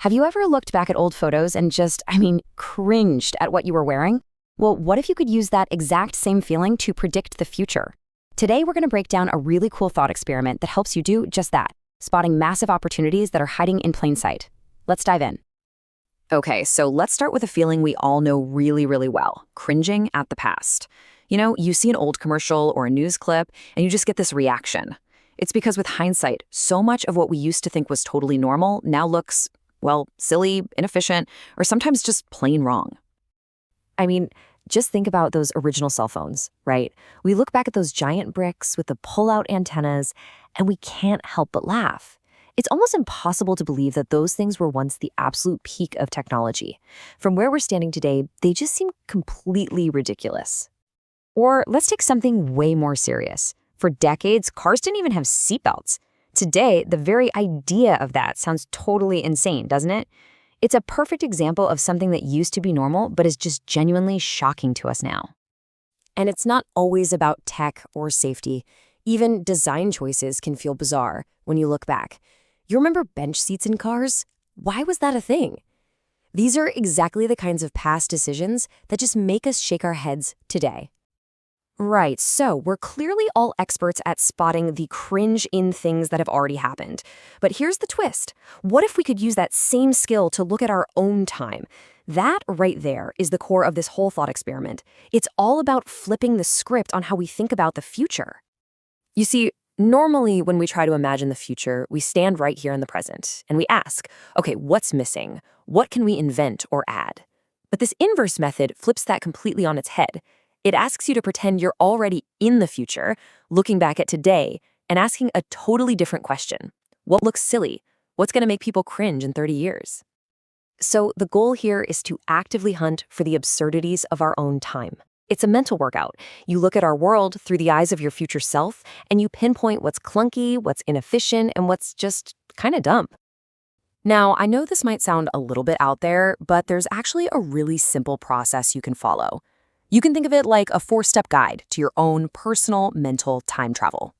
Have you ever looked back at old photos and just, cringed at what you were wearing? Well, what if you could use that exact same feeling to predict the future? Today, we're going to break down a really cool thought experiment that helps you do just that, spotting massive opportunities that are hiding in plain sight. Let's dive in. Okay, so let's start with a feeling we all know really, really well, cringing at the past. You see an old commercial or a news clip, and you just get this reaction. It's because with hindsight, so much of what we used to think was totally normal now looks, well, silly, inefficient, or sometimes just plain wrong. Just think about those original cell phones, right? We look back at those giant bricks with the pull-out antennas, and we can't help but laugh. It's almost impossible to believe that those things were once the absolute peak of technology. From where we're standing today, they just seem completely ridiculous. Or let's take something way more serious. For decades, cars didn't even have seatbelts. Today, the very idea of that sounds totally insane, doesn't it? It's a perfect example of something that used to be normal, but is just genuinely shocking to us now. And it's not always about tech or safety. Even design choices can feel bizarre when you look back. You remember bench seats in cars? Why was that a thing? These are exactly the kinds of past decisions that just make us shake our heads today. Right, so we're clearly all experts at spotting the cringe in things that have already happened. But here's the twist. What if we could use that same skill to look at our own time? That right there is the core of this whole thought experiment. It's all about flipping the script on how we think about the future. You see, normally when we try to imagine the future, we stand right here in the present and we ask, okay, what's missing? What can we invent or add? But this inverse method flips that completely on its head. It asks you to pretend you're already in the future, looking back at today, and asking a totally different question. What looks silly? What's going to make people cringe in 30 years? So the goal here is to actively hunt for the absurdities of our own time. It's a mental workout. You look at our world through the eyes of your future self, and you pinpoint what's clunky, what's inefficient, and what's just kind of dumb. Now, I know this might sound a little bit out there, but there's actually a really simple process you can follow. You can think of it like a 4-step guide to your own personal mental time travel.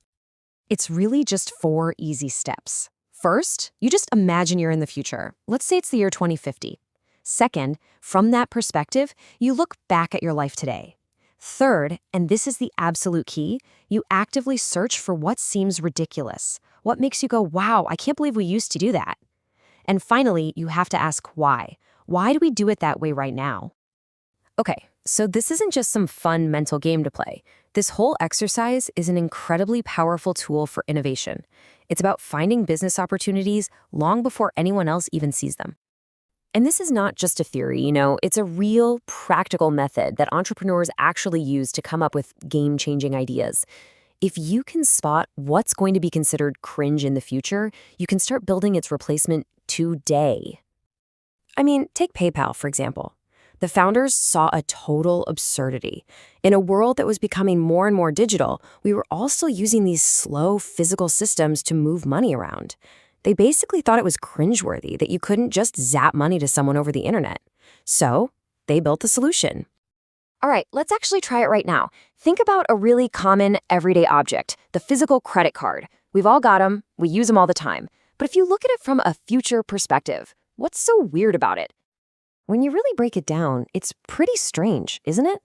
It's really just 4 easy steps. First, you just imagine you're in the future. Let's say it's the year 2050. Second, from that perspective, you look back at your life today. Third, and this is the absolute key, you actively search for what seems ridiculous. What makes you go, wow, I can't believe we used to do that. And finally, you have to ask why. Why do we do it that way right now? Okay, so this isn't just some fun mental game to play. This whole exercise is an incredibly powerful tool for innovation. It's about finding business opportunities long before anyone else even sees them. And this is not just a theory, it's a real, practical method that entrepreneurs actually use to come up with game-changing ideas. If you can spot what's going to be considered cringe in the future, you can start building its replacement today. Take PayPal, for example. The founders saw a total absurdity. In a world that was becoming more and more digital, we were all still using these slow physical systems to move money around. They basically thought it was cringeworthy that you couldn't just zap money to someone over the internet. So they built a solution. All right, let's actually try it right now. Think about a really common everyday object, the physical credit card. We've all got them, we use them all the time. But if you look at it from a future perspective, what's so weird about it? When you really break it down, it's pretty strange, isn't it?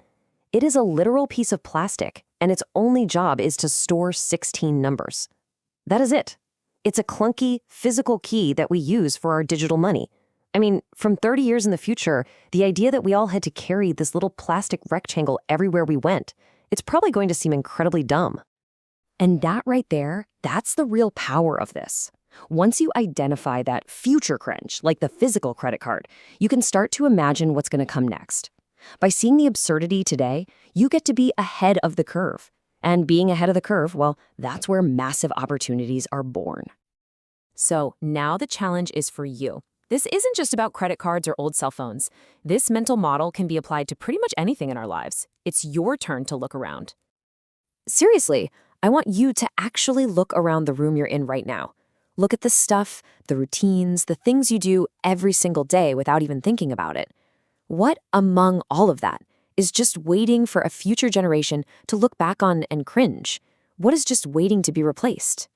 It is a literal piece of plastic, and its only job is to store 16 numbers. That is it. It's a clunky, physical key that we use for our digital money. From 30 years in the future, the idea that we all had to carry this little plastic rectangle everywhere we went, it's probably going to seem incredibly dumb. And that right there, that's the real power of this. Once you identify that future cringe, like the physical credit card, you can start to imagine what's going to come next. By seeing the absurdity today, you get to be ahead of the curve. And being ahead of the curve, well, that's where massive opportunities are born. So now the challenge is for you. This isn't just about credit cards or old cell phones. This mental model can be applied to pretty much anything in our lives. It's your turn to look around. Seriously, I want you to actually look around the room you're in right now. Look at the stuff, the routines, the things you do every single day without even thinking about it. What among all of that is just waiting for a future generation to look back on and cringe? What is just waiting to be replaced?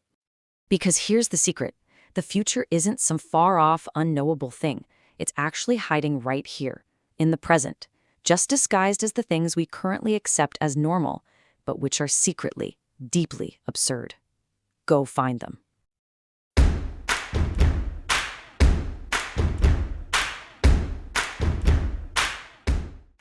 Because here's the secret. The future isn't some far-off, unknowable thing. It's actually hiding right here, in the present, just disguised as the things we currently accept as normal, but which are secretly, deeply absurd. Go find them.